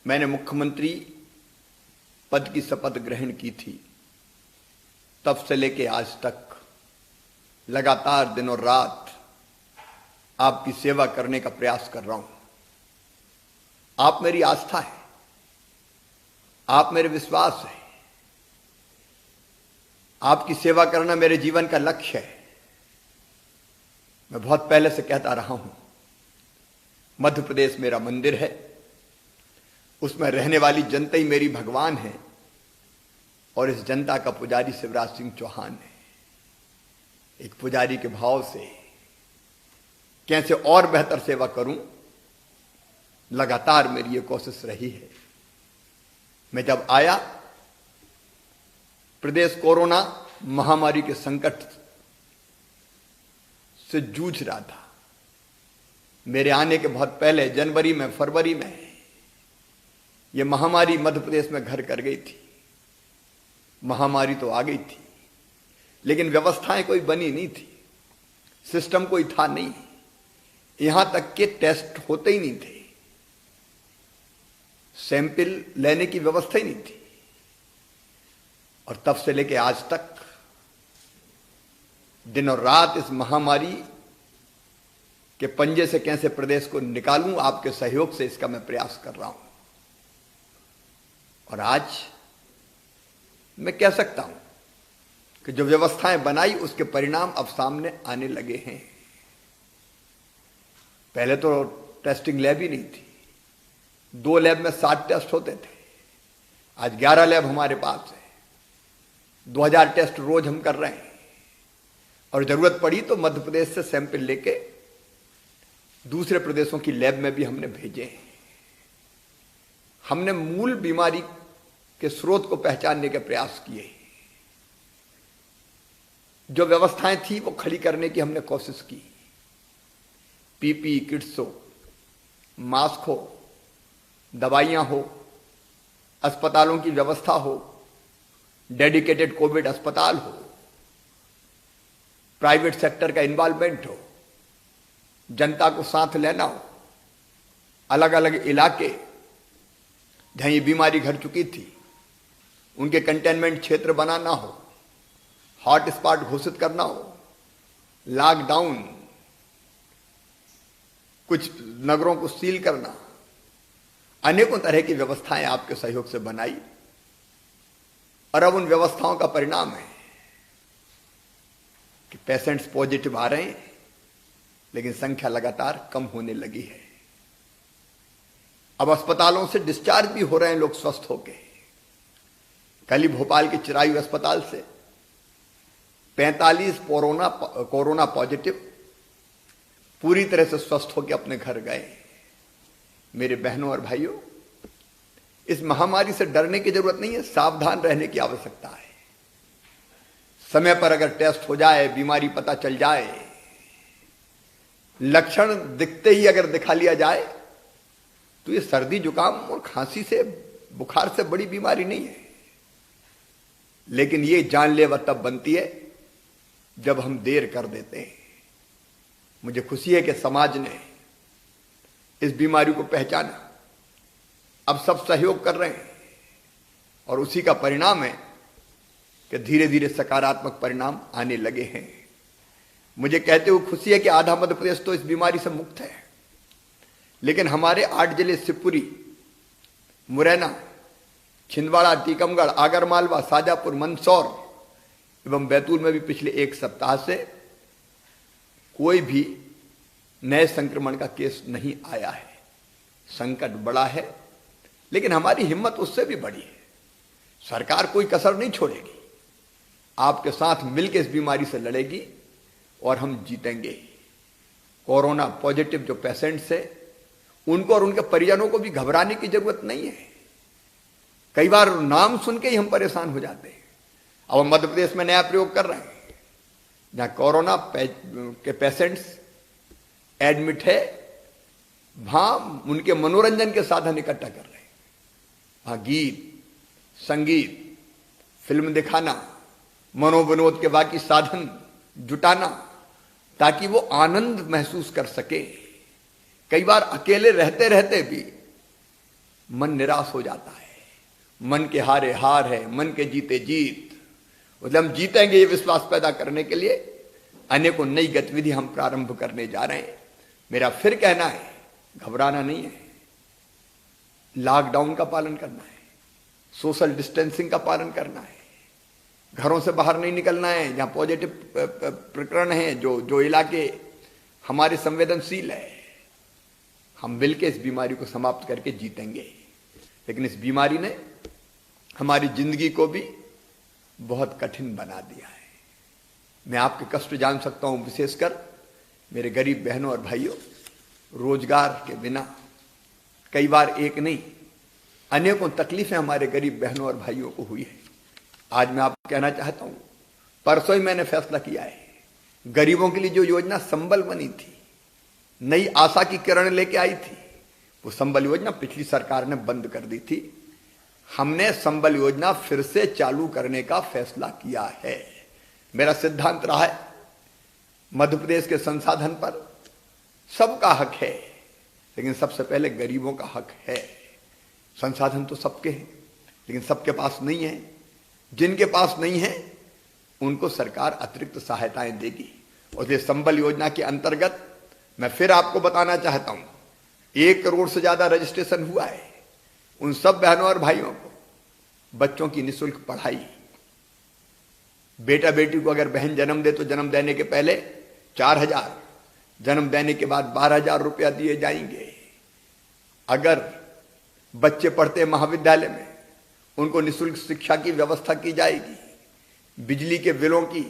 मैंने मुख्यमंत्री पद की शपथ ग्रहण की थी, तब से लेके आज तक लगातार दिन और रात आपकी सेवा करने का प्रयास कर रहा हूं। आप मेरी आस्था है, आप मेरे विश्वास है, आपकी सेवा करना मेरे जीवन का लक्ष्य है। मैं बहुत पहले से कहता रहा हूं, मध्य प्रदेश मेरा मंदिर है, उसमें रहने वाली जनता ही मेरी भगवान है और इस जनता का पुजारी शिवराज सिंह चौहान है। एक पुजारी के भाव से कैसे और बेहतर सेवा करूं, लगातार मेरी ये कोशिश रही है। मैं जब आया, प्रदेश कोरोना महामारी के संकट से जूझ रहा था। मेरे आने के बहुत पहले जनवरी में, फरवरी में यह महामारी मध्य प्रदेश में घर कर गई थी। महामारी तो आ गई थी, लेकिन व्यवस्थाएं कोई बनी नहीं थी, सिस्टम कोई था नहीं, यहां तक कि टेस्ट होते ही नहीं थे, सैंपल लेने की व्यवस्था ही नहीं थी। और तब से लेके आज तक दिन और रात इस महामारी के पंजे से कैसे प्रदेश को निकालूं, आपके सहयोग से इसका मैं प्रयास कर रहा हूं। और आज मैं कह सकता हूं कि जो व्यवस्थाएं बनाई उसके परिणाम अब सामने आने लगे हैं। पहले तो टेस्टिंग लैब ही नहीं थी, 2 लैब में 60 टेस्ट होते थे, आज 11 लैब हमारे पास है, 2000 टेस्ट रोज हम कर रहे हैं। और जरूरत पड़ी तो मध्य प्रदेश से सैंपल लेके दूसरे प्रदेशों की लैब में भी हमने भेजे हैं। हमने मूल बीमारी के स्रोत को पहचानने के प्रयास किए। जो व्यवस्थाएं थी वो खड़ी करने की हमने कोशिश की। पीपी किट्स हो, मास्क हो, दवाइयां हो, अस्पतालों की व्यवस्था हो, डेडिकेटेड कोविड अस्पताल हो, प्राइवेट सेक्टर का इन्वॉल्वमेंट हो, जनता को साथ लेना हो, अलग अलग इलाके जहां ये बीमारी घर चुकी थी उनके कंटेनमेंट क्षेत्र बनाना हो, हॉट स्पॉट घोषित करना हो, लॉकडाउन, कुछ नगरों को सील करना, अनेकों तरह की व्यवस्थाएं आपके सहयोग से बनाई। और अब उन व्यवस्थाओं का परिणाम है कि पेशेंट्स पॉजिटिव आ रहे हैं, लेकिन संख्या लगातार कम होने लगी है। अब अस्पतालों से डिस्चार्ज भी हो रहे हैं लोग स्वस्थ होके। कल ही भोपाल के चिरायु अस्पताल से 45 कोरोना पॉजिटिव पूरी तरह से स्वस्थ होकर अपने घर गए। मेरे बहनों और भाइयों, इस महामारी से डरने की जरूरत नहीं है, सावधान रहने की आवश्यकता है। समय पर अगर टेस्ट हो जाए, बीमारी पता चल जाए, लक्षण दिखते ही अगर दिखा लिया जाए तो ये सर्दी जुकाम और खांसी से, बुखार से बड़ी बीमारी नहीं है। लेकिन ये जानलेवा तब बनती है जब हम देर कर देते हैं। मुझे खुशी है कि समाज ने इस बीमारी को पहचाना, अब सब सहयोग कर रहे हैं और उसी का परिणाम है कि धीरे धीरे सकारात्मक परिणाम आने लगे हैं। मुझे कहते हुए खुशी है कि आधा मध्य प्रदेश तो इस बीमारी से मुक्त है, लेकिन हमारे 8 जिले शिवपुरी, मुरैना, छिंदवाड़ा, टीकमगढ़, आगरमालवा, शाजापुर, मंदसौर एवं बैतूल में भी पिछले 1 सप्ताह से कोई भी नए संक्रमण का केस नहीं आया है। संकट बड़ा है, लेकिन हमारी हिम्मत उससे भी बड़ी है। सरकार कोई कसर नहीं छोड़ेगी, आपके साथ मिलकर इस बीमारी से लड़ेगी और हम जीतेंगे। कोरोना पॉजिटिव जो पेशेंट्स है, उनको और उनके परिजनों को भी घबराने की जरूरत नहीं है। कई बार नाम सुन के ही हम परेशान हो जाते हैं। अब हम मध्य प्रदेश में नया प्रयोग कर रहे हैं, जहां कोरोना के पेशेंट्स एडमिट है, वहां उनके मनोरंजन के साधन इकट्ठा कर रहे हैं। वहां गीत, संगीत, फिल्म दिखाना, मनोविनोद के बाकी साधन जुटाना, ताकि वो आनंद महसूस कर सके। कई बार अकेले रहते रहते भी मन निराश हो जाता है। मन के हारे हार है, मन के जीते जीत। मतलब हम जीतेंगे, ये विश्वास पैदा करने के लिए अनेकों नई गतिविधि हम प्रारंभ करने जा रहे हैं। मेरा फिर कहना है, घबराना नहीं है, लॉकडाउन का पालन करना है, सोशल डिस्टेंसिंग का पालन करना है, घरों से बाहर नहीं निकलना है। जहां पॉजिटिव प्रकरण है, जो इलाके हमारे संवेदनशील है, हम मिलकर इस बीमारी को समाप्त करके जीतेंगे। लेकिन इस बीमारी ने हमारी जिंदगी को भी बहुत कठिन बना दिया है। मैं आपके कष्ट जान सकता हूं, विशेषकर मेरे गरीब बहनों और भाइयों। रोजगार के बिना कई बार एक नहीं अनेकों तकलीफें हमारे गरीब बहनों और भाइयों को हुई है। आज मैं आपको कहना चाहता हूं, परसों ही मैंने फैसला किया है, गरीबों के लिए जो योजना संबल बनी थी, नई आशा की किरण लेके आई थी, वो संबल योजना पिछली सरकार ने बंद कर दी थी। हमने संबल योजना फिर से चालू करने का फैसला किया है। मेरा सिद्धांत रहा है, मध्य प्रदेश के संसाधन पर सबका हक है, लेकिन सबसे पहले गरीबों का हक है। संसाधन तो सबके हैं, लेकिन सबके पास नहीं है। जिनके पास नहीं है उनको सरकार अतिरिक्त सहायताएं देगी। और इसलिए संबल योजना के अंतर्गत मैं फिर आपको बताना चाहता हूं, 1 करोड़ से ज्यादा रजिस्ट्रेशन हुआ है। उन सब बहनों और भाइयों को बच्चों की निःशुल्क पढ़ाई। बेटा बेटी को अगर बहन जन्म दे तो जन्म देने के पहले 4,000, जन्म देने के बाद 12,000 रुपया दिए जाएंगे। अगर बच्चे पढ़ते महाविद्यालय में, उनको निःशुल्क शिक्षा की व्यवस्था की जाएगी। बिजली के बिलों की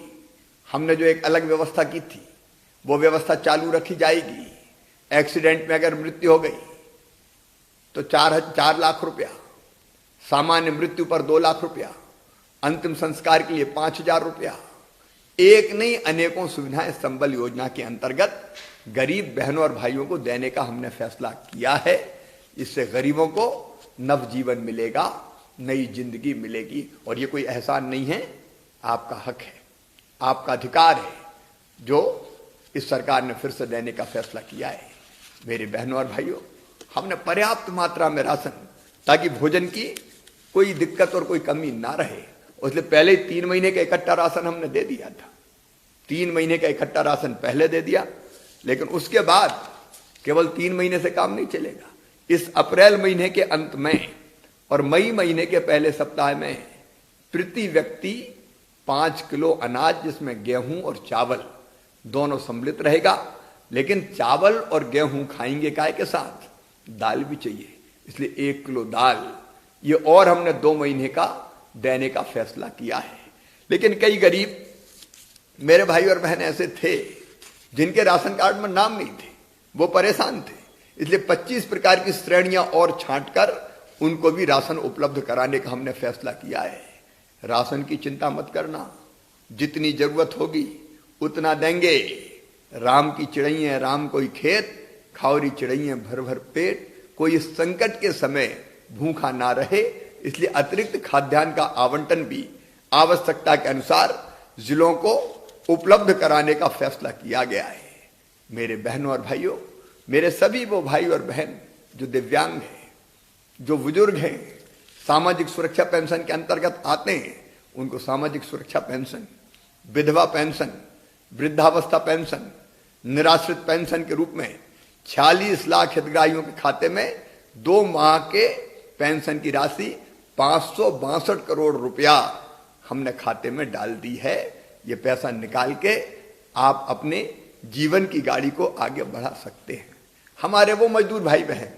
हमने जो एक अलग व्यवस्था की थी, वो व्यवस्था चालू रखी जाएगी। एक्सीडेंट में अगर मृत्यु हो गई तो 4 लाख रुपया, सामान्य मृत्यु पर 2 लाख रुपया, अंतिम संस्कार के लिए 5,000 रुपया। एक नहीं अनेकों सुविधाएं संबल योजना के अंतर्गत गरीब बहनों और भाइयों को देने का हमने फैसला किया है। इससे गरीबों को नवजीवन मिलेगा, नई जिंदगी मिलेगी। और ये कोई एहसान नहीं है, आपका हक है, आपका अधिकार है, जो इस सरकार ने फिर से देने का फैसला किया है। मेरे बहनों और भाइयों, हमने पर्याप्त मात्रा में राशन, ताकि भोजन की कोई दिक्कत और कोई कमी ना रहे, इसलिए पहले ही 3 महीने का इकट्ठा राशन हमने दे दिया था। 3 महीने का इकट्ठा राशन पहले दे दिया, लेकिन उसके बाद केवल 3 महीने से काम नहीं चलेगा। इस अप्रैल महीने के अंत में और मई महीने के पहले सप्ताह में प्रति व्यक्ति 5 किलो अनाज, जिसमें गेहूं और चावल दोनों सम्मिलित रहेगा। लेकिन चावल और गेहूं खाएंगे काय के साथ? दाल भी चाहिए, इसलिए 1 किलो दाल, ये और हमने 2 महीने का देने का फैसला किया है। लेकिन कई गरीब मेरे भाई और बहन ऐसे थे जिनके राशन कार्ड में नाम नहीं थे, वो परेशान थे। इसलिए 25 प्रकार की श्रेणियां और छांटकर उनको भी राशन उपलब्ध कराने का हमने फैसला किया है। राशन की चिंता मत करना, जितनी जरूरत होगी उतना देंगे। राम की चिड़ैया राम कोई खेत, खावरी चिड़ैया भर भर पेट। कोई इस संकट के समय भूखा ना रहे, इसलिए अतिरिक्त खाद्यान्न का आवंटन भी आवश्यकता के अनुसार जिलों को उपलब्ध कराने का फैसला किया गया है। मेरे बहनों और भाइयों, मेरे सभी वो भाई और बहन जो दिव्यांग हैं, जो बुजुर्ग हैं, सामाजिक सुरक्षा पेंशन के अंतर्गत आते हैं, उनको सामाजिक सुरक्षा पेंशन, विधवा पेंशन, वृद्धावस्था पेंशन, निराश्रित पेंशन के रूप में 46 लाख हितग्राहियों के खाते में 2 माह के पेंशन की राशि 562 करोड़ रुपया हमने खाते में डाल दी है। ये पैसा निकाल के आप अपने जीवन की गाड़ी को आगे बढ़ा सकते हैं। हमारे वो मजदूर भाई बहन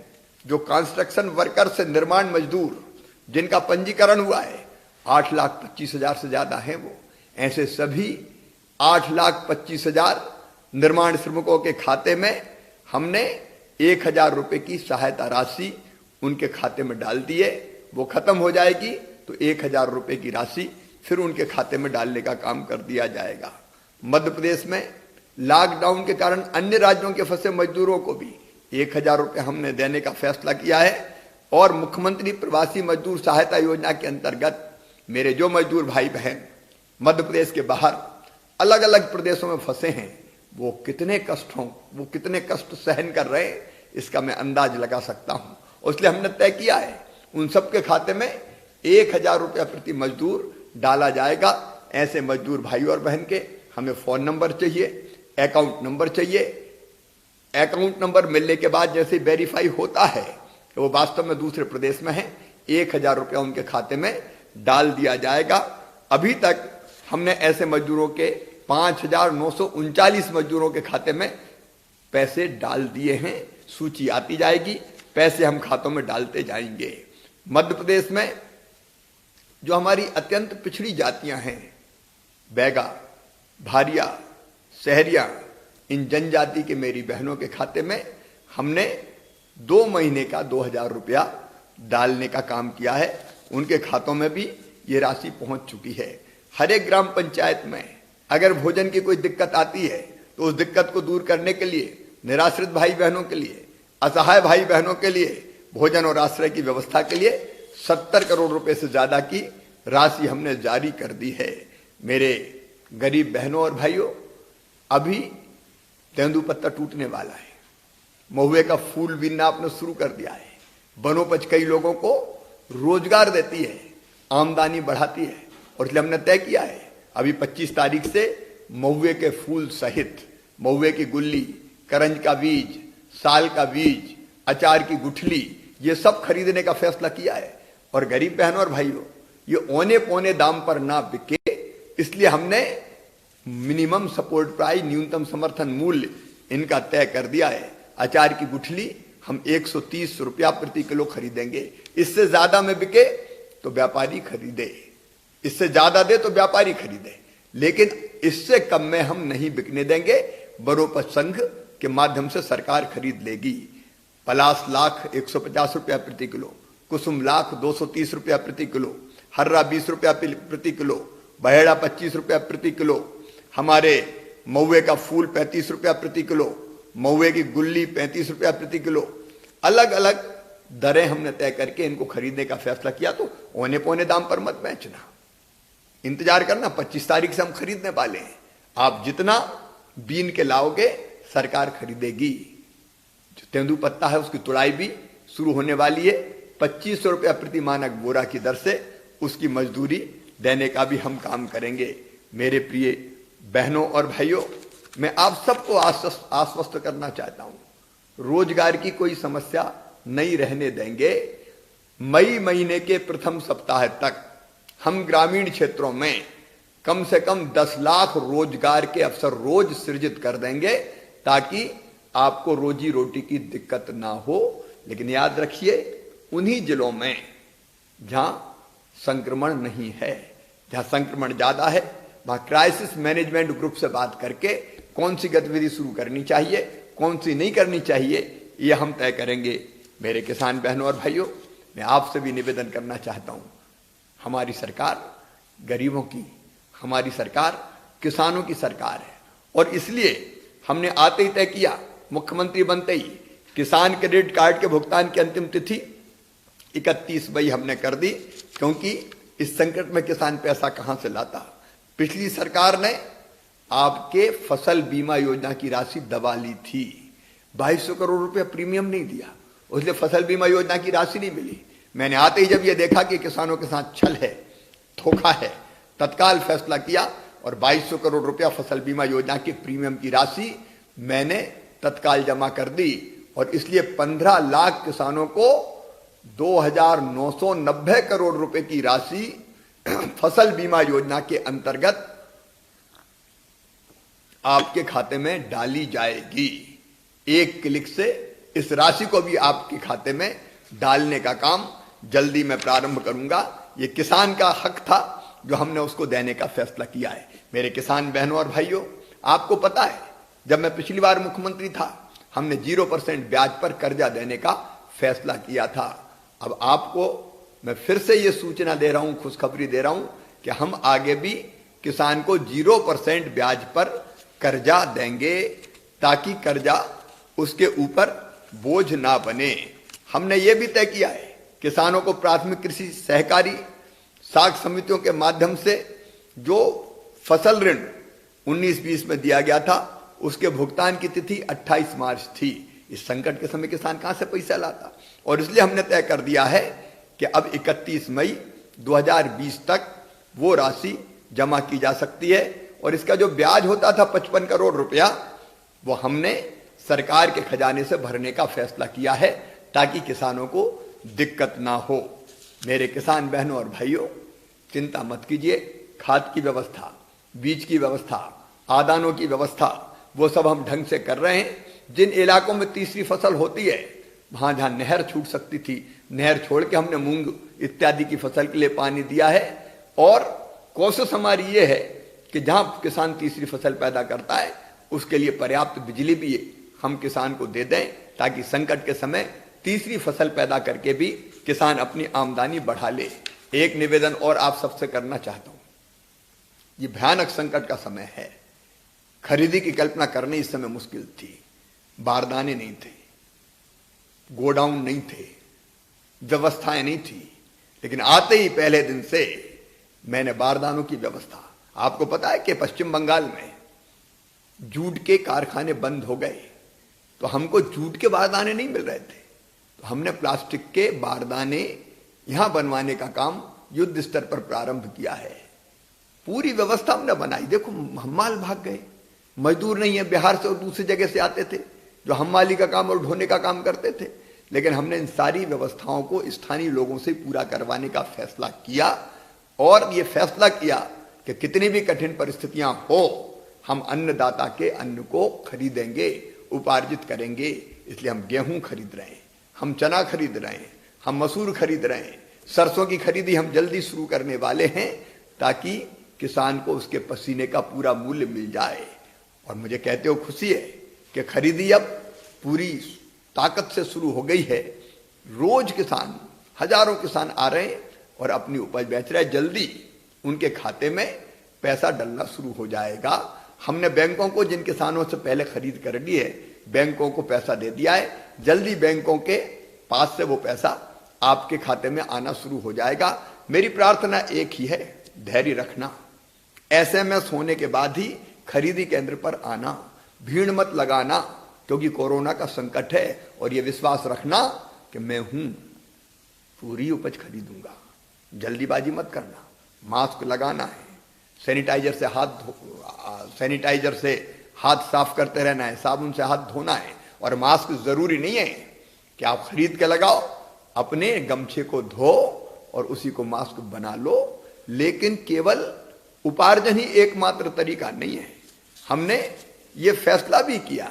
जो कंस्ट्रक्शन वर्कर से निर्माण मजदूर, जिनका पंजीकरण हुआ है, 8,25,000 से ज्यादा है, वो ऐसे सभी 8,25,000 निर्माण श्रमिकों के खाते में हमने 1,000 रुपए की सहायता राशि उनके खाते में डाल दी है। वो खत्म हो जाएगी तो 1,000 रुपए की राशि फिर उनके खाते में डालने का काम कर दिया जाएगा। मध्य प्रदेश में लॉकडाउन के कारण अन्य राज्यों के फंसे मजदूरों को भी 1,000 रुपए हमने देने का फैसला किया है। और मुख्यमंत्री प्रवासी मजदूर सहायता योजना के अंतर्गत मेरे जो मजदूर भाई बहन मध्य प्रदेश के बाहर अलग अलग प्रदेशों में फंसे हैं, वो कितने कष्ट सहन कर रहे हैं, इसका मैं अंदाज लगा सकता हूं। इसलिए हमने तय किया है उन सबके खाते में 1,000 रुपया प्रति मजदूर डाला जाएगा। ऐसे मजदूर भाई और बहन के हमें फोन नंबर चाहिए, अकाउंट नंबर चाहिए। अकाउंट नंबर मिलने के बाद जैसे वेरीफाई होता है कि वो वास्तव में दूसरे प्रदेश में है, 1,000 रुपया उनके खाते में डाल दिया जाएगा। अभी तक हमने ऐसे मजदूरों के 5,939 मजदूरों के खाते में पैसे डाल दिए हैं। सूची आती जाएगी, पैसे हम खातों में डालते जाएंगे। मध्य प्रदेश में जो हमारी अत्यंत पिछड़ी जातियां हैं, बैगा, भारिया, सहरिया, इन जनजाति के मेरी बहनों के खाते में हमने 2 महीने का 2,000 रुपया डालने का काम किया है। उनके खातों में भी ये राशि पहुंच चुकी है। हर एक ग्राम पंचायत में अगर भोजन की कोई दिक्कत आती है तो उस दिक्कत को दूर करने के लिए निराश्रित भाई बहनों के लिए, असहाय भाई बहनों के लिए भोजन और आश्रय की व्यवस्था के लिए 70 करोड़ रुपए से ज्यादा की राशि हमने जारी कर दी है। मेरे गरीब बहनों और भाइयों, अभी तेंदुपत्ता टूटने वाला है, महुए का फूल बीनना आपने शुरू कर दिया है। वनोपज कई लोगों को रोजगार देती है, आमदनी बढ़ाती है, और इसलिए हमने तय किया है अभी 25 तारीख से महुए के फूल सहित महुए की गुल्ली, करंज का बीज, साल का बीज, अचार की गुठली, ये सब खरीदने का फैसला किया है। और गरीब बहनों और भाइयों, ये औने पौने दाम पर ना बिके, इसलिए हमने मिनिमम सपोर्ट प्राइस, न्यूनतम समर्थन मूल्य इनका तय कर दिया है। अचार की गुठली हम 130 रुपया प्रति किलो खरीदेंगे। इससे ज्यादा में बिके तो व्यापारी खरीदे, इससे ज्यादा दे तो व्यापारी खरीदे, लेकिन इससे कम में हम नहीं बिकने देंगे। वनोपज संघ के माध्यम से सरकार खरीद लेगी। पलास लाख 150 रुपया प्रति किलो, कुसुम लाख 230 रुपया प्रति किलो, हर्रा 20 रुपया प्रति किलो, बहेड़ा 25 रुपया प्रति किलो, हमारे महुए का फूल 35 रुपया प्रति किलो, महुए की गुल्ली 35 रुपया प्रति किलो। अलग अलग दरें हमने तय करके इनको खरीदने का फैसला किया। तो औने पौने दाम पर मत बेचना, इंतजार करना, 25 तारीख से हम खरीदने वाले हैं। आप जितना बीन के लाओगे सरकार खरीदेगी। जो तेंदुपत्ता है उसकी तुड़ाई भी शुरू होने वाली है। 2500 रुपया प्रति मानक बोरा की दर से उसकी मजदूरी देने का भी हम काम करेंगे। मेरे प्रिय बहनों और भाइयों, मैं आप सबको आश्वस्त करना चाहता हूं, रोजगार की कोई समस्या नहीं रहने देंगे। मई महीने के प्रथम सप्ताह तक हम ग्रामीण क्षेत्रों में कम से कम 10 लाख रोजगार के अवसर रोज सृजित कर देंगे, ताकि आपको रोजी रोटी की दिक्कत ना हो। लेकिन याद रखिए, उन्हीं जिलों में जहां संक्रमण नहीं है, जहां संक्रमण ज्यादा है, वहां क्राइसिस मैनेजमेंट ग्रुप से बात करके कौन सी गतिविधि शुरू करनी चाहिए, कौन सी नहीं करनी चाहिए, ये हम तय करेंगे। मेरे किसान बहनों और भाइयों, मैं आपसे भी निवेदन करना चाहता हूं, हमारी सरकार गरीबों की, हमारी सरकार किसानों की सरकार है। और इसलिए हमने आते ही तय किया, मुख्यमंत्री बनते ही किसान क्रेडिट कार्ड के भुगतान की अंतिम तिथि 31 मई हमने कर दी, क्योंकि इस संकट में किसान पैसा कहां से लाता। पिछली सरकार ने आपके फसल बीमा योजना की राशि दबा ली थी, 2200 करोड़ रुपए प्रीमियम नहीं दिया, इसलिए फसल बीमा योजना की राशि नहीं मिली। मैंने आते ही जब यह देखा कि किसानों के साथ छल है, धोखा है, तत्काल फैसला किया और 2200 करोड़ रुपया फसल बीमा योजना के प्रीमियम की राशि मैंने तत्काल जमा कर दी। और इसलिए 15 लाख किसानों को 2,990 करोड़ रुपए की राशि फसल बीमा योजना के अंतर्गत आपके खाते में डाली जाएगी। एक क्लिक से इस राशि को भी आपके खाते में डालने का काम जल्दी मैं प्रारंभ करूंगा। ये किसान का हक था जो हमने उसको देने का फैसला किया है। मेरे किसान बहनों और भाइयों, आपको पता है, जब मैं पिछली बार मुख्यमंत्री था, हमने 0% ब्याज पर कर्जा देने का फैसला किया था। अब आपको मैं फिर से ये सूचना दे रहा हूं, खुशखबरी दे रहा हूं कि हम आगे भी किसान को 0% ब्याज पर कर्जा देंगे, ताकि कर्जा उसके ऊपर बोझ ना बने। हमने ये भी तय किया है, किसानों को प्राथमिक कृषि सहकारी साख समितियों के माध्यम से जो फसल ऋण 19-20 में दिया गया था, उसके भुगतान की तिथि 28 मार्च थी। इस संकट के समय किसान कहां से पैसा लाता, और इसलिए हमने तय कर दिया है कि अब 31 मई 2020 तक वो राशि जमा की जा सकती है और इसका जो ब्याज होता था 55 करोड़ रुपया, वो हमने सरकार के खजाने से भरने का फैसला किया है ताकि किसानों को दिक्कत ना हो। मेरे किसान बहनों और भाइयों, चिंता मत कीजिए। खाद की व्यवस्था, बीज की व्यवस्था, आदानों की व्यवस्था, वो सब हम ढंग से कर रहे हैं। जिन इलाकों में तीसरी फसल होती है, वहां जहां नहर छूट सकती थी, नहर छोड़ के हमने मूंग इत्यादि की फसल के लिए पानी दिया है। और कोशिश हमारी ये है कि जहां किसान तीसरी फसल पैदा करता है उसके लिए पर्याप्त बिजली भी हम किसान को दे दें ताकि संकट के समय तीसरी फसल पैदा करके भी किसान अपनी आमदनी बढ़ा ले। एक निवेदन और आप सबसे करना चाहता हूं, ये भयानक संकट का समय है। खरीदी की कल्पना करनी इस समय मुश्किल थी। बारदाने नहीं थे, गोडाउन नहीं थे, व्यवस्थाएं नहीं थी, लेकिन आते ही पहले दिन से मैंने बारदानों की व्यवस्था। आपको पता है कि पश्चिम बंगाल में जूट के कारखाने बंद हो गए, तो हमको जूट के बारदाने नहीं मिल रहे थे, तो हमने प्लास्टिक के बारदाने यहां बनवाने का काम युद्ध स्तर पर प्रारंभ किया है। पूरी व्यवस्था हमने बनाई। देखो, हम्माल भाग गए, मजदूर नहीं है, बिहार से और दूसरी जगह से आते थे जो हम्माली का काम और ढोने का काम करते थे, लेकिन हमने इन सारी व्यवस्थाओं को स्थानीय लोगों से पूरा करवाने का फैसला किया। और ये फैसला किया कि कितनी भी कठिन परिस्थितियां हो, हम अन्नदाता के अन्न को खरीदेंगे, उपार्जित करेंगे। इसलिए हम गेहूं खरीद रहे हैं, हम चना खरीद रहे हैं, हम मसूर खरीद रहे हैं, सरसों की खरीदी हम जल्दी शुरू करने वाले हैं ताकि किसान को उसके पसीने का पूरा मूल्य मिल जाए। और मुझे कहते हो खुशी है कि खरीदी अब पूरी ताकत से शुरू हो गई है। रोज किसान, हजारों किसान आ रहे हैं और अपनी उपज बेच रहे हैं। जल्दी उनके खाते में पैसा डलना शुरू हो जाएगा। हमने बैंकों को, जिन किसानों से पहले खरीद कर ली है, बैंकों को पैसा दे दिया है। जल्दी बैंकों के पास से वो पैसा आपके खाते में आना शुरू हो जाएगा। मेरी प्रार्थना एक ही है, धैर्य रखना। एसएमएस होने के बाद ही खरीदी केंद्र पर आना, भीड़ मत लगाना, क्योंकि कोरोना का संकट है। और ये विश्वास रखना कि मैं हूं, पूरी उपज खरीदूंगा। जल्दीबाजी मत करना, मास्क लगाना है, सैनिटाइजर से हाथ साफ करते रहना है, साबुन से हाथ धोना है। और मास्क जरूरी नहीं है कि आप खरीद के लगाओ, अपने गमछे को धो और उसी को मास्क बना लो। लेकिन केवल उपार्जन ही एकमात्र तरीका नहीं है। हमने ये फैसला भी किया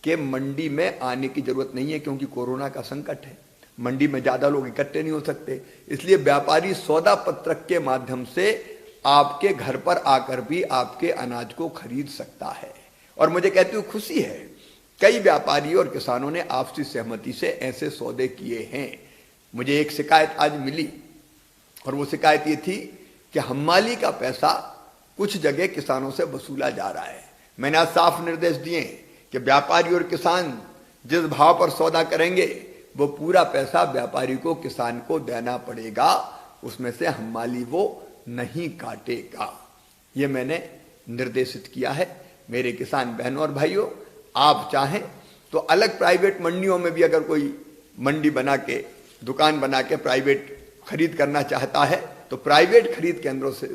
कि मंडी में आने की जरूरत नहीं है, क्योंकि कोरोना का संकट है, मंडी में ज्यादा लोग इकट्ठे नहीं हो सकते। इसलिए व्यापारी सौदा पत्रक के माध्यम से आपके घर पर आकर भी आपके अनाज को खरीद सकता है। और मुझे कहती हूँ खुशी है, कई व्यापारियों और किसानों ने आपसी सहमति से ऐसे सौदे किए हैं। मुझे एक शिकायत आज मिली और वो शिकायत ये थी कि हम्माली का पैसा कुछ जगह किसानों से वसूला जा रहा है। मैंने आज साफ निर्देश दिए कि व्यापारी और किसान जिस भाव पर सौदा करेंगे वो पूरा पैसा व्यापारी को, किसान को देना पड़ेगा, उसमें से हम्माली वो नहीं काटेगा। ये मैंने निर्देशित किया है। मेरे किसान बहनों और भाइयों, आप चाहें तो अलग प्राइवेट मंडियों में भी अगर कोई मंडी बना के, दुकान बना के प्राइवेट खरीद करना चाहता है तो प्राइवेट खरीद केंद्रों से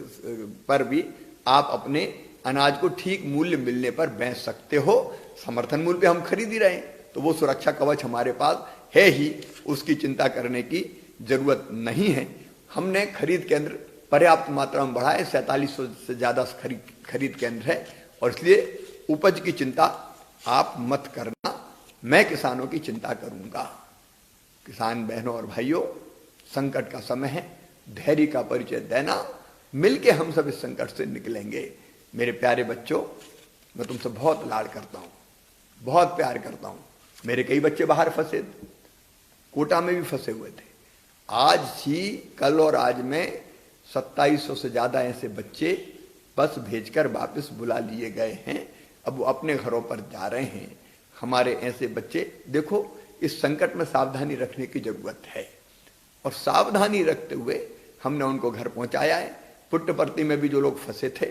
पर भी आप अपने अनाज को ठीक मूल्य मिलने पर बेच सकते हो। समर्थन मूल्य पे हम खरीद ही रहे हैं, तो वो सुरक्षा कवच हमारे पास है ही, उसकी चिंता करने की जरूरत नहीं है। हमने खरीद केंद्र पर्याप्त मात्रा में बढ़ाए, 4700 से ज्यादा खरीद केंद्र है। और इसलिए उपज की चिंता आप मत करना, मैं किसानों की चिंता करूंगा। किसान बहनों और भाइयों, संकट का समय है, धैर्य का परिचय देना, मिलके हम सब इस संकट से निकलेंगे। मेरे प्यारे बच्चों, मैं तुमसे बहुत लाड करता हूं, बहुत प्यार करता हूं। मेरे कई बच्चे बाहर फंसे थे, कोटा में भी फंसे हुए थे। आज ही, कल और आज में 2700 से ज्यादा ऐसे बच्चे बस भेजकर वापस बुला लिए गए हैं। अब वो अपने घरों पर जा रहे हैं। हमारे ऐसे बच्चे, देखो, इस संकट में सावधानी रखने की जरूरत है और सावधानी रखते हुए हमने उनको घर पहुंचाया है। पुट्टपर्ती में भी जो लोग फंसे थे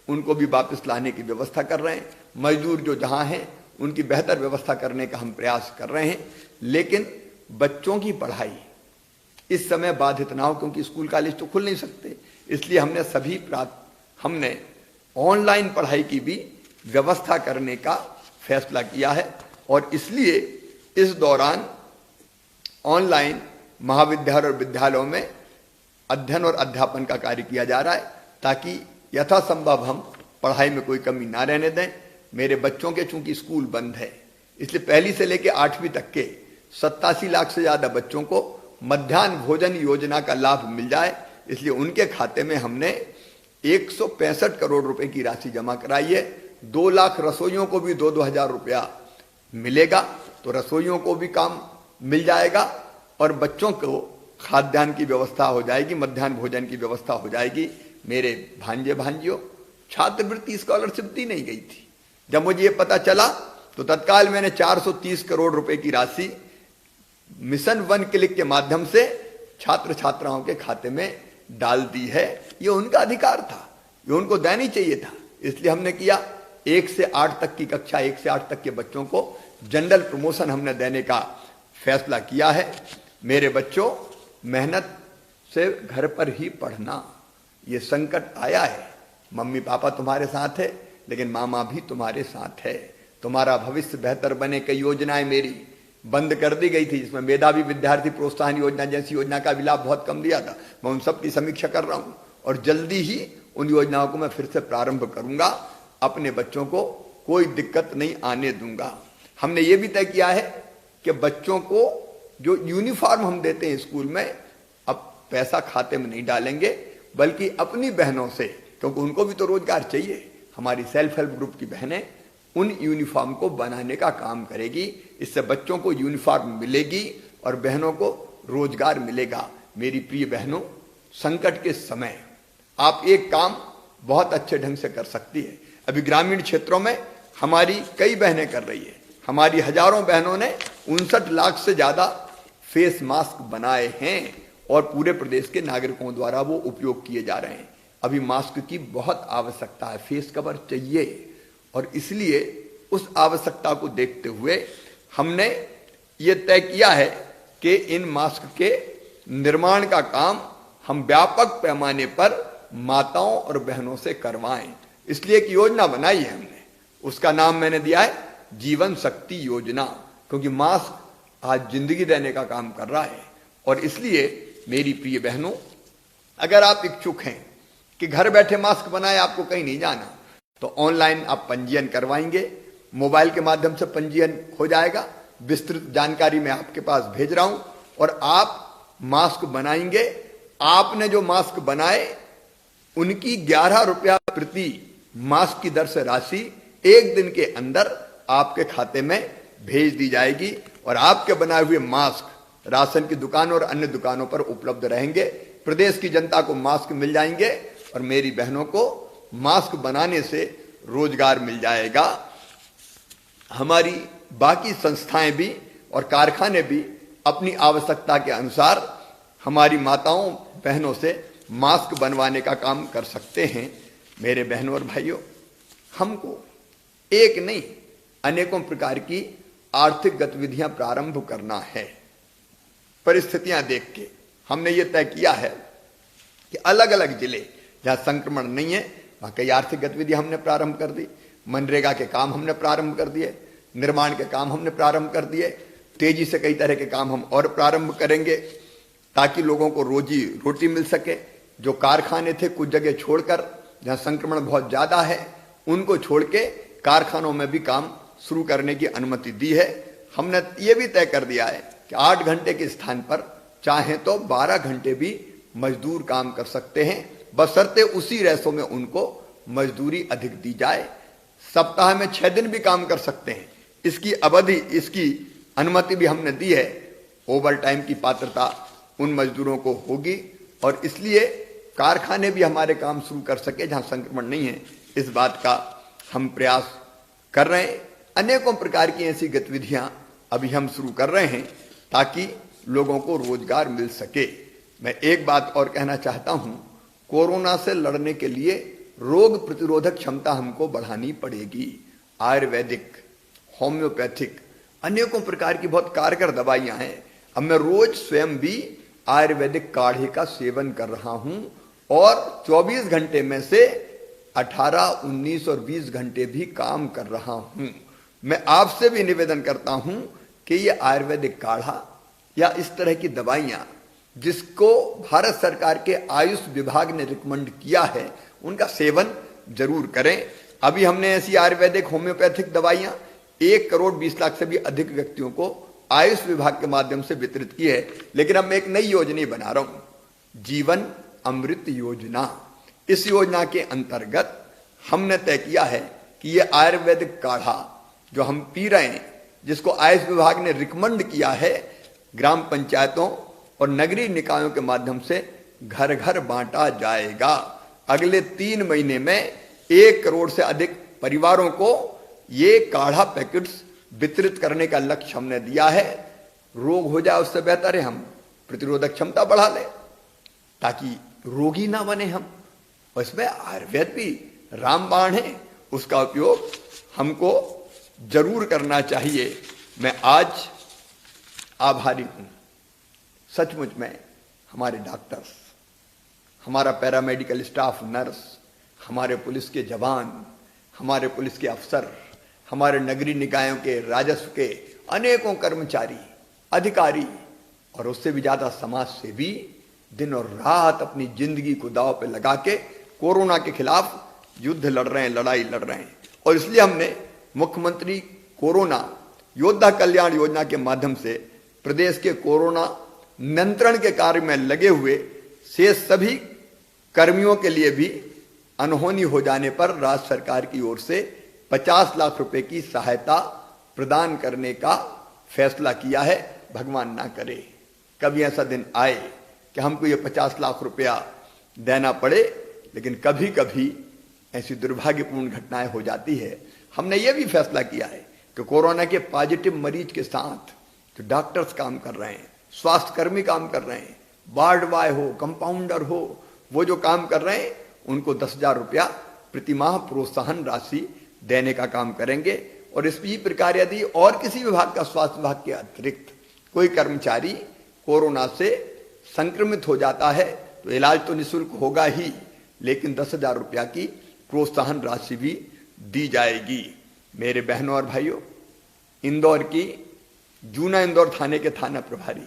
उनको भी वापस लाने की व्यवस्था कर रहे हैं। मजदूर जो जहां हैं उनकी बेहतर व्यवस्था करने का हम प्रयास कर रहे हैं। लेकिन बच्चों की पढ़ाई इस समय बाधित ना हो, क्योंकि स्कूल कॉलेज तो खुल नहीं सकते। इसलिए हमने ऑनलाइन पढ़ाई की भी व्यवस्था करने का फैसला किया है। और इसलिए इस दौरान ऑनलाइन महाविद्यालय और विद्यालयों में अध्ययन और अध्यापन का कार्य किया जा रहा है, ताकि यथासंभव हम पढ़ाई में कोई कमी ना रहने दें। मेरे बच्चों के चूंकि स्कूल बंद है, इसलिए पहली से लेकर 8वीं तक के 87 लाख से ज्यादा बच्चों को मध्याह्न भोजन योजना का लाभ मिल जाए, इसलिए उनके खाते में हमने 165 करोड़ रुपए की राशि जमा कराई है। 2 लाख रसोइयों को भी 2-2 हजार रुपया मिलेगा, तो रसोइयों को भी काम मिल जाएगा और बच्चों को खाद्यान्न की व्यवस्था हो जाएगी, मध्याह्न भोजन की व्यवस्था हो जाएगी। मेरे भांजे भांजियों, छात्रवृत्ति स्कॉलरशिप दी नहीं गई थी। जब मुझे ये पता चला तो तत्काल मैंने 430 करोड़ रुपए की राशि मिशन वन क्लिक के माध्यम से छात्र छात्राओं के खाते में डाल दी है। ये उनका अधिकार था, ये उनको देना ही चाहिए था। इसलिए हमने किया। 1 से 8 तक की कक्षा, 1 से 8 तक के बच्चों को जनरल प्रमोशन हमने देने का फैसला किया है। मेरे बच्चों, मेहनत से घर पर ही पढ़ना। ये संकट आया है, मम्मी पापा तुम्हारे साथ है, लेकिन मामा भी तुम्हारे साथ है। तुम्हारा भविष्य बेहतर बने, कई योजनाएं मेरी बंद कर दी गई थी, जिसमें मेधावी विद्यार्थी प्रोत्साहन योजना जैसी योजना का भी लाभ बहुत कम दिया था। मैं उन सब की समीक्षा कर रहा हूं और जल्दी ही उन योजनाओं को मैं फिर से प्रारंभ करूंगा। अपने बच्चों को कोई दिक्कत नहीं आने दूंगा। हमने ये भी तय किया है कि बच्चों को जो यूनिफॉर्म हम देते हैं स्कूल में, अब पैसा खाते में नहीं डालेंगे, बल्कि अपनी बहनों से, क्योंकि उनको भी तो रोजगार चाहिए। हमारी सेल्फ हेल्प ग्रुप की बहनें उन यूनिफॉर्म को बनाने का काम करेगी। इससे बच्चों को यूनिफॉर्म मिलेगी और बहनों को रोजगार मिलेगा। मेरी प्रिय बहनों, संकट के समय आप एक काम बहुत अच्छे ढंग से कर सकती है। अभी ग्रामीण क्षेत्रों में हमारी कई बहनें कर रही है। हमारी हजारों बहनों ने 59 लाख से ज्यादा फेस मास्क बनाए हैं और पूरे प्रदेश के नागरिकों द्वारा वो उपयोग किए जा रहे हैं। अभी मास्क की बहुत आवश्यकता है, फेस कवर चाहिए, और इसलिए उस आवश्यकता को देखते हुए हमने ये तय किया है कि इन मास्क के निर्माण का काम हम व्यापक पैमाने पर माताओं और बहनों से करवाएं। इसलिए एक योजना बनाई है हमने, उसका नाम मैंने दिया है जीवन शक्ति योजना, क्योंकि मास्क आज जिंदगी देने का काम कर रहा है। और इसलिए मेरी प्रिय बहनों, अगर आप इच्छुक हैं कि घर बैठे मास्क बनाए, आपको कहीं नहीं जाना, तो ऑनलाइन आप पंजीयन करवाएंगे, मोबाइल के माध्यम से पंजीयन हो जाएगा। विस्तृत जानकारी मैं आपके पास भेज रहा हूं और आप मास्क बनाएंगे। आपने जो मास्क बनाए उनकी 11 रुपया प्रति मास्क की दर से राशि 1 दिन के अंदर आपके खाते में भेज दी जाएगी और आपके बनाए हुए मास्क राशन की दुकानों और अन्य दुकानों पर उपलब्ध रहेंगे। प्रदेश की जनता को मास्क मिल जाएंगे और मेरी बहनों को मास्क बनाने से रोजगार मिल जाएगा। हमारी बाकी संस्थाएं भी और कारखाने भी अपनी आवश्यकता के अनुसार हमारी माताओं बहनों से मास्क बनवाने का काम कर सकते हैं। मेरे बहनों और भाइयों, हमको एक नहीं अनेकों प्रकार की आर्थिक गतिविधियां प्रारंभ करना है। परिस्थितियां देख के हमने ये तय किया है कि अलग अलग जिले जहां संक्रमण नहीं है वहां कई आर्थिक गतिविधियां हमने प्रारंभ कर दी। मनरेगा के काम हमने प्रारंभ कर दिए, निर्माण के काम हमने प्रारंभ कर दिए। तेजी से कई तरह के काम हम और प्रारंभ करेंगे ताकि लोगों को रोजी रोटी मिल सके। जो कारखाने थे कुछ जगह छोड़कर, जहां संक्रमण बहुत ज्यादा है, उनको छोड़ के कारखानों में भी काम शुरू करने की अनुमति दी है। हमने ये भी तय कर दिया है कि 8 घंटे के स्थान पर चाहे तो 12 घंटे भी मजदूर काम कर सकते हैं, बशर्ते उसी रेशों में उनको मजदूरी अधिक दी जाए। सप्ताह में 6 दिन भी काम कर सकते हैं, इसकी अवधि, इसकी अनुमति भी हमने दी है। ओवर टाइम की पात्रता उन मजदूरों को होगी और इसलिए कारखाने भी हमारे काम शुरू कर सके जहां संक्रमण नहीं है, इस बात का हम प्रयास कर रहे हैं। अनेकों प्रकार की ऐसी गतिविधियां अभी हम शुरू कर रहे हैं ताकि लोगों को रोजगार मिल सके। मैं एक बात और कहना चाहता हूं, कोरोना से लड़ने के लिए रोग प्रतिरोधक क्षमता हमको बढ़ानी पड़ेगी। आयुर्वेदिक, होम्योपैथिक, अनेकों प्रकार की बहुत कारगर दवाइयां हैं। अब मैं रोज स्वयं भी आयुर्वेदिक काढ़े का सेवन कर रहा हूं और 24 घंटे में से 18, 19 और 20 घंटे भी काम कर रहा हूं। मैं आपसे भी निवेदन करता हूं कि ये आयुर्वेदिक काढ़ा या इस तरह की दवाइयां जिसको भारत सरकार के आयुष विभाग ने रिकमेंड किया है, उनका सेवन जरूर करें। अभी हमने ऐसी आयुर्वेदिक होम्योपैथिक दवाइयां 1 करोड़ 20 लाख से भी अधिक व्यक्तियों को आयुष विभाग के माध्यम से वितरित की है। लेकिन अब मैं एक नई योजना बना रहा हूं, जीवन अमृत योजना। इस योजना के अंतर्गत हमने तय किया है कि यह आयुर्वेदिक काढ़ा जो हम पी रहे हैं, जिसको आयुष विभाग ने रिकमेंड किया है, ग्राम पंचायतों और नगरीय निकायों के माध्यम से घर घर बांटा जाएगा। अगले 3 महीने में 1 करोड़ से अधिक परिवारों को ये काढ़ा पैकेट्स वितरित करने का लक्ष्य हमने दिया है। रोग हो जाए उससे बेहतर है हम प्रतिरोधक क्षमता बढ़ा लें ताकि रोगी ना बने हम। और इसमें आयुर्वेद भी रामबाण है, उसका उपयोग हमको जरूर करना चाहिए। मैं आज आभारी हूं सचमुच में हमारे डॉक्टर्स, हमारा पैरामेडिकल स्टाफ, नर्स, हमारे पुलिस के जवान, हमारे पुलिस के अफसर, हमारे नगरीय निकायों के राजस्व के अनेकों कर्मचारी, अधिकारी और उससे भी ज्यादा समाज सेवी दिन और रात अपनी जिंदगी को दांव पे लगा के कोरोना के खिलाफ युद्ध लड़ रहे हैं, लड़ाई लड़ रहे हैं। और इसलिए हमने मुख्यमंत्री कोरोना योद्धा कल्याण योजना के माध्यम से प्रदेश के कोरोना नियंत्रण के कार्य में लगे हुए शेष सभी कर्मियों के लिए भी अनहोनी हो जाने पर राज्य सरकार की ओर से 50 लाख रुपए की सहायता प्रदान करने का फैसला किया है। भगवान ना करे कभी ऐसा दिन आए कि हमको ये 50 लाख रुपया देना पड़े, लेकिन कभी कभी ऐसी दुर्भाग्यपूर्ण घटनाएं हो जाती है। हमने ये भी फैसला किया है कि कोरोना के पॉजिटिव मरीज के साथ जो डॉक्टर्स काम कर रहे हैं, स्वास्थ्य कर्मी काम कर रहे हैं, वार्ड बॉय हो, कंपाउंडर हो, वो जो काम कर रहे हैं उनको 10,000 रुपया प्रतिमाह प्रोत्साहन राशि देने का काम करेंगे। और इसी प्रकार यदि और किसी विभाग का, स्वास्थ्य विभाग के अतिरिक्त कोई कर्मचारी कोरोना से संक्रमित हो जाता है तो इलाज तो निःशुल्क होगा ही, लेकिन 10,000 रुपया की प्रोत्साहन राशि भी दी जाएगी। मेरे बहनों और भाइयों, इंदौर की जूना इंदौर थाने के थाना प्रभारी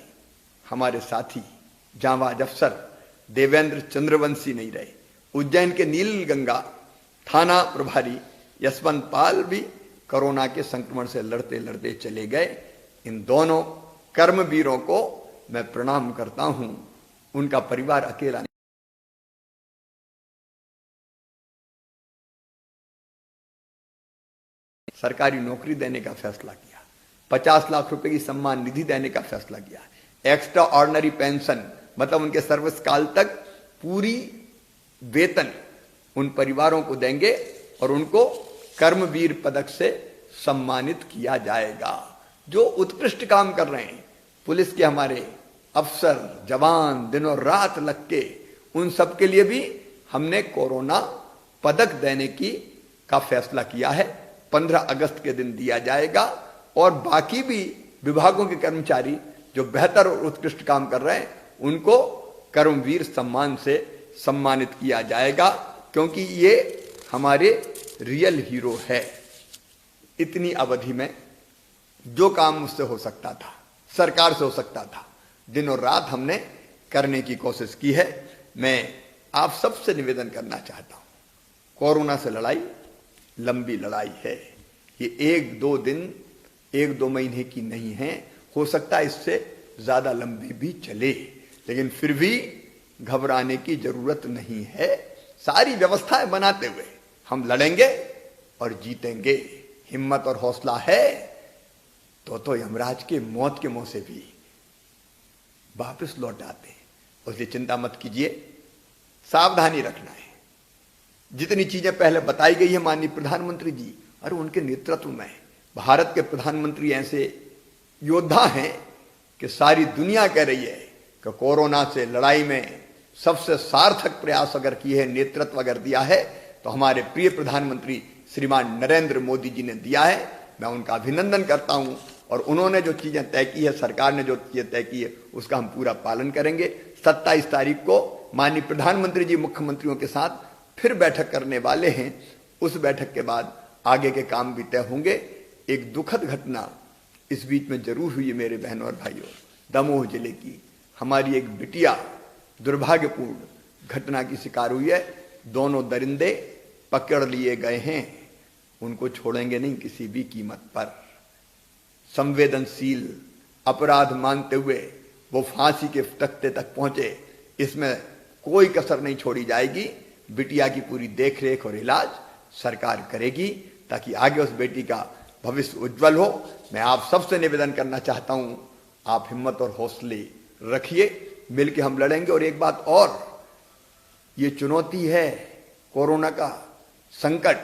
हमारे साथी जांबाज अफसर देवेंद्र चंद्रवंशी नहीं रहे। उज्जैन के नीलगंगा थाना प्रभारी यशवंत पाल भी कोरोना के संक्रमण से लड़ते लड़ते चले गए। इन दोनों कर्मवीरों को मैं प्रणाम करता हूं। उनका परिवार अकेला नहीं। सरकारी नौकरी देने का फैसला किया, 50 लाख रुपए की सम्मान निधि देने का फैसला किया, एक्स्ट्रा ऑर्डिनरी पेंशन मतलब उनके सर्विस काल तक पूरी वेतन उन परिवारों को देंगे और उनको कर्मवीर पदक से सम्मानित किया जाएगा। जो उत्कृष्ट काम कर रहे हैं, पुलिस के हमारे अफसर जवान दिनों रात लग के, उन सब के लिए भी हमने कोरोना पदक देने का फैसला किया है। 15 अगस्त के दिन दिया जाएगा। और बाकी भी विभागों के कर्मचारी जो बेहतर और उत्कृष्ट काम कर रहे हैं उनको कर्मवीर सम्मान से सम्मानित किया जाएगा, क्योंकि ये हमारे रियल हीरो है। इतनी अवधि में जो काम मुझसे हो सकता था, सरकार से हो सकता था, दिन और रात हमने करने की कोशिश की है। मैं आप सबसे निवेदन करना चाहता हूं, कोरोना से लड़ाई लंबी लड़ाई है। ये 1-2 दिन 1-2 महीने की नहीं है, हो सकता है इससे ज्यादा लंबी भी चले, लेकिन फिर भी घबराने की जरूरत नहीं है। सारी व्यवस्थाएं बनाते हुए हम लड़ेंगे और जीतेंगे। हिम्मत और हौसला है तो यमराज के मौत के मुंह से भी वापस लौट आते हैं। उसलिए चिंता मत कीजिए, सावधानी रखना है। जितनी चीजें पहले बताई गई है माननीय प्रधानमंत्री जी, और उनके नेतृत्व में भारत के प्रधानमंत्री ऐसे योद्धा हैं कि सारी दुनिया कह रही है कि कोरोना से लड़ाई में सबसे सार्थक प्रयास अगर किए हैं, नेतृत्व अगर दिया है, तो हमारे प्रिय प्रधानमंत्री श्रीमान नरेंद्र मोदी जी ने दिया है। मैं उनका अभिनंदन करता हूं और उन्होंने जो चीजें तय की है, सरकार ने जो चीजें तय की है, उसका हम पूरा पालन करेंगे। 27 तारीख को माननीय प्रधानमंत्री जी मुख्यमंत्रियों के साथ फिर बैठक करने वाले हैं। उस बैठक के बाद आगे के काम भी तय होंगे। एक दुखद घटना इस बीच में जरूर हुई है मेरे बहनों और भाइयों। दमोह जिले की हमारी एक बिटिया दुर्भाग्यपूर्ण घटना की शिकार हुई है। दोनों दरिंदे पकड़ लिए गए हैं, उनको छोड़ेंगे नहीं किसी भी कीमत पर। संवेदनशील अपराध मानते हुए वो फांसी के तख्ते तक पहुंचे, इसमें कोई कसर नहीं छोड़ी जाएगी। बिटिया की पूरी देखरेख और इलाज सरकार करेगी ताकि आगे उस बेटी का भविष्य उज्जवल हो। मैं आप सबसे निवेदन करना चाहता हूं, आप हिम्मत और हौसले रखिए, मिलकर हम लड़ेंगे। और एक बात और, ये चुनौती है, कोरोना का संकट,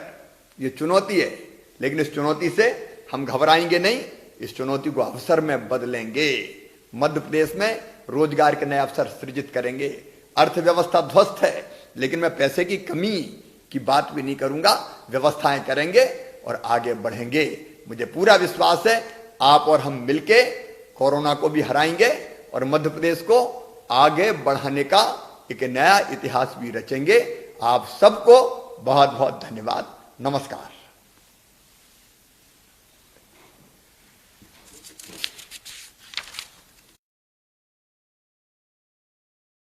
ये चुनौती है, लेकिन इस चुनौती से हम घबराएंगे नहीं, इस चुनौती को अवसर में बदलेंगे। मध्य प्रदेश में रोजगार के नए अवसर सृजित करेंगे। अर्थव्यवस्था ध्वस्त है, लेकिन मैं पैसे की कमी की बात भी नहीं करूंगा, व्यवस्थाएं करेंगे और आगे बढ़ेंगे। मुझे पूरा विश्वास है आप और हम मिलके कोरोना को भी हराएंगे और मध्य प्रदेश को आगे बढ़ाने का एक नया इतिहास भी रचेंगे। आप सबको बहुत बहुत धन्यवाद। नमस्कार।